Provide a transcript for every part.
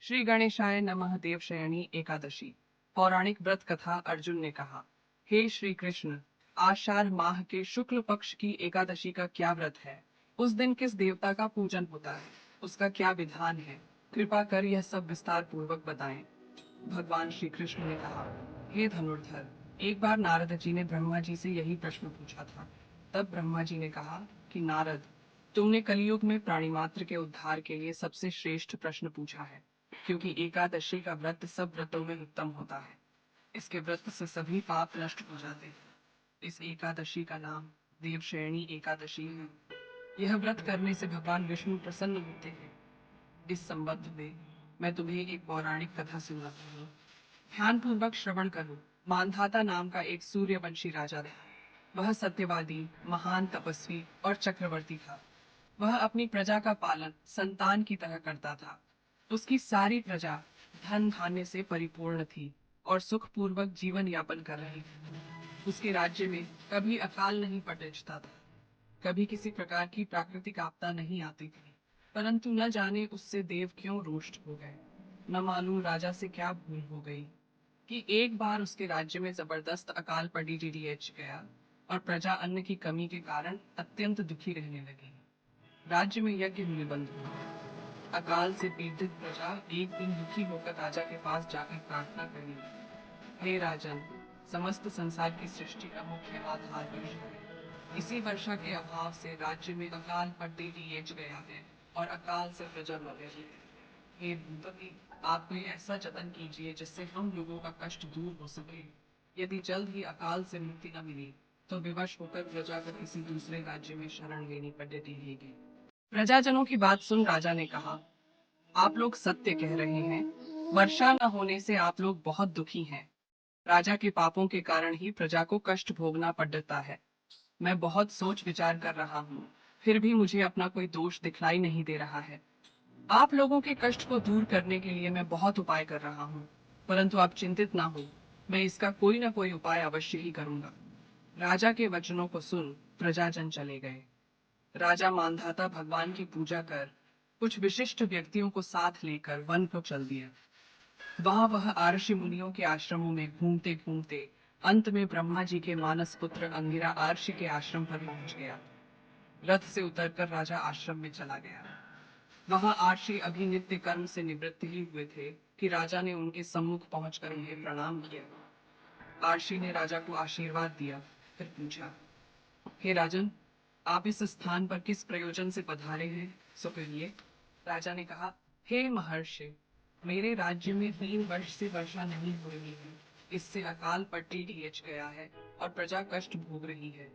श्री गणेशाय नमः। देवशयनी एकादशी। पौराणिक व्रत कथा। अर्जुन ने कहा, हे श्री कृष्ण, आषाढ़ माह के शुक्ल पक्ष की एकादशी का क्या व्रत है? उस दिन किस देवता का पूजन होता है? उसका क्या विधान है? कृपा कर यह सब विस्तार पूर्वक बताएं। भगवान श्री कृष्ण ने कहा, हे धनुर्धर, एक बार नारद जी ने ब्रह्मा जी से यही प्रश्न पूछा था। तब ब्रह्मा जी ने कहा कि नारद, तुमने कलयुग में प्राणी मात्र के उद्धार के लिए सबसे श्रेष्ठ प्रश्न पूछा है, क्योंकि एकादशी का व्रत सब व्रतों में उत्तम होता है। इसके व्रत से सभी पाप नष्ट हो जाते हैं। इस एकादशी का नाम देवशयनी एकादशी है। यह व्रत करने से भगवान विष्णु प्रसन्न होते हैं। इस संबंध में मैं तुम्हें एक पौराणिक कथा सुनाता हूँ। ध्यान पूर्वक श्रवण करो। मानधाता नाम का एक सूर्यवंशी राजा था। वह सत्यवादी, महान तपस्वी और चक्रवर्ती था। वह अपनी प्रजा का पालन संतान की तरह करता था। उसकी सारी प्रजा धन धान्य से परिपूर्ण थी और सुखपूर्वक जीवन यापन कर रही थी। उसके राज्य में कभी अकाल नहीं पहुंचता था, कभी किसी प्रकार की प्राकृतिक आपदा नहीं आती थी। परंतु न जाने उससे देव क्यों रुष्ट हो गए। न मालूम राजा से क्या भूल हो गई कि एक बार उसके राज्य में जबरदस्त अकाल पड़ी गया और प्रजा अन्न की कमी के कारण अत्यंत दुखी रहने लगी। राज्य में यज्ञ निबंध हुआ। अकाल से पीड़ित प्रजा एक दिन दुखी होकर राजा के पास जाकर प्रार्थना करने लगी, हे राजन, समस्त संसार की सृष्टि का मुख्य आधार वर्षा है। इसी वर्षा के अभाव से राज्य में अकाल पड़ते गया है और अकाल से प्रजा मर रही है। हे भूपति, आप कोई ऐसा जतन कीजिए जिससे हम लोगों का कष्ट दूर हो सके। यदि जल्द ही अकाल से मुक्ति न मिली तो विवश होकर प्रजा को किसी दूसरे राज्य में शरण लेनी पड़ेगी। प्रजाजनों की बात सुन राजा ने कहा, आप लोग सत्य कह रहे हैं। वर्षा न होने से आप लोग बहुत दुखी हैं। राजा के पापों के कारण ही प्रजा को कष्ट भोगना पड़ता है। मैं बहुत सोच विचार कर रहा हूँ, फिर भी मुझे अपना कोई दोष दिखलाई नहीं दे रहा है। आप लोगों के कष्ट को दूर करने के लिए मैं बहुत उपाय कर रहा हूँ, परंतु आप चिंतित ना हो, मैं इसका कोई ना कोई उपाय अवश्य ही करूंगा। राजा के वचनों को सुन प्रजाजन चले गए। राजा मानधाता भगवान की पूजा कर कुछ विशिष्ट व्यक्तियों को साथ लेकर वन को चल दिया। वहां वह आर्षि मुनियों के आश्रमों में घूमते घूमते अंत में ब्रह्मा जी के मानस पुत्र अंगिरा आर्षि के आश्रम पर पहुंच गया। रथ से उतरकर राजा आश्रम में चला गया। वहां आर्षि अभी नित्य कर्म से निवृत्त ही हुए थे कि राजा ने उनके सम्मुख पहुंचकर उन्हें प्रणाम किया। आर्षि ने राजा को आशीर्वाद दिया, फिर पूछा, हे राजन, आप इस स्थान पर किस प्रयोजन से पधारे हैं, सो कहिए। राजा ने कहा, हे महर्षि, मेरे राज्य में 3 वर्ष से वर्षा नहीं हो रही है। इससे अकाल पट्टी ढियच गया है और प्रजा कष्ट भोग रही है।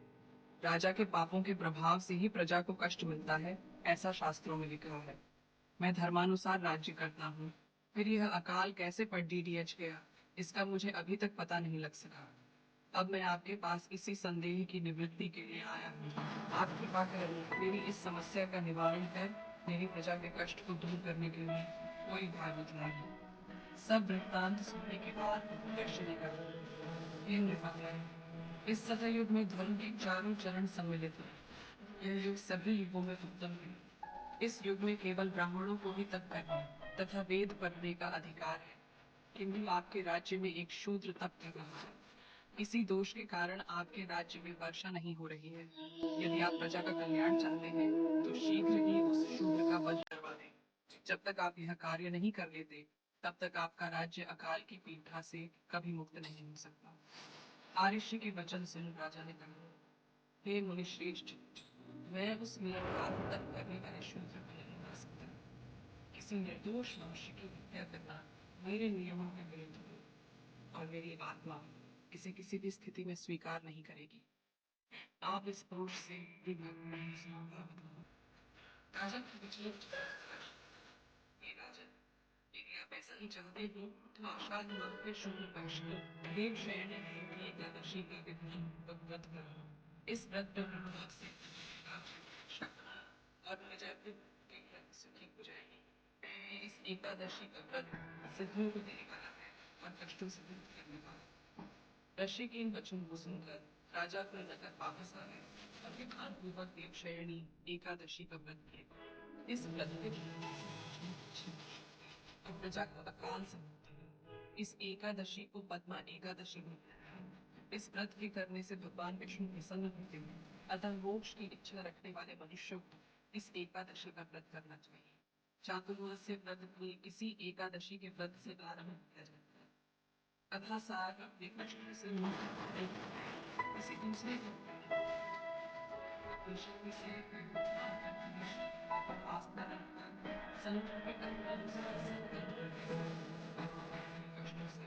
राजा के पापों के प्रभाव से ही प्रजा को कष्ट मिलता है, ऐसा शास्त्रों में लिखा है। मैं धर्मानुसार राज्य करता हूँ, फिर यह अकाल कैसे पट्टी ढियच गया, इसका मुझे अभी तक पता नहीं लग सका। अब मैं आपके पास इसी संदेह की निवृत्ति के लिए आया हूँ। आप कृपा कर मेरी इस समस्या का निवारण कर मेरी प्रजा के कष्ट को दूर करने के लिए कोई उपाय बतलाइए। सब वृत्तांत सुनने के बाद ऋषि ने कहा, हे नृपति, इस सतयुग में धर्म के चारों चरण सम्मिलित हैं। यह युग सभी युगों में उत्तम है। इस युग में केवल ब्राह्मणों को ही तप करने तथा वेद पढ़ने का अधिकार है, किंतु आपके राज्य में एक शूद्र तप कर रहा है। इसी दोष के कारण आपके राज्य में वर्षा नहीं हो रही है। यदि आप प्रजा का कल्याण चाहते हैं तो शीघ्र ही उस शूद्र का वध करवा दें। जब तक आप यह कार्य नहीं कर लेते तब तक आपका राज्य अकाल की पीड़ा से कभी मुक्त नहीं हो सकता। आर्षि के वचन सुन राजा ने कहा, हे मुनिश्रेष्ठ, मैं उस निरपराध तप करने वाले शूद्र को नहीं मार सकता। किसी निर्दोष मनुष्य की हत्या करना मेरे नियमों के विरुद्ध है और मेरी आत्मा इसे किसी भी स्थिति में स्वीकार नहीं करेगी। आप इस दोष से भी भगवान विष्णु का बताओ। राजा को विचलित कर, हे राजन, यदि आप ऐसा ही चाहते हो तो आषाढ़ माह के शुक्ल पक्ष को देवशयनी की एकादशी का विधि व्रत करो। इस व्रत पर प्रभाव से और प्रजा सुखी हो जाएगी। इस एकादशी का व्रत सिद्धियों को देने वाला है और कष्टों से मुक्त करने वाला। ऋषि के इन वचनों को सुनकर राजा को नगर वापस आ गए और विधान पूर्वक देवशयनी एकादशी का व्रत किया। इस व्रत के प्रजा को अकाल से मुक्ति मिली। इस एकादशी को पद्मा एकादशी भी कहते हैं। इस व्रत के करने से भगवान विष्णु प्रसन्न होते हैं, अतः मोक्ष की इच्छा रखने वाले मनुष्यों को इस एकादशी का व्रत करना चाहिए। चातुर्मास्य व्रत भी इसी एकादशी के व्रत से आरंभ किया जाता है। कथा सार अपने कष्ट से किसी दूसरे विष्णु से आस्था रखकर समर्पित अथवा संकल्प करके कष्टों से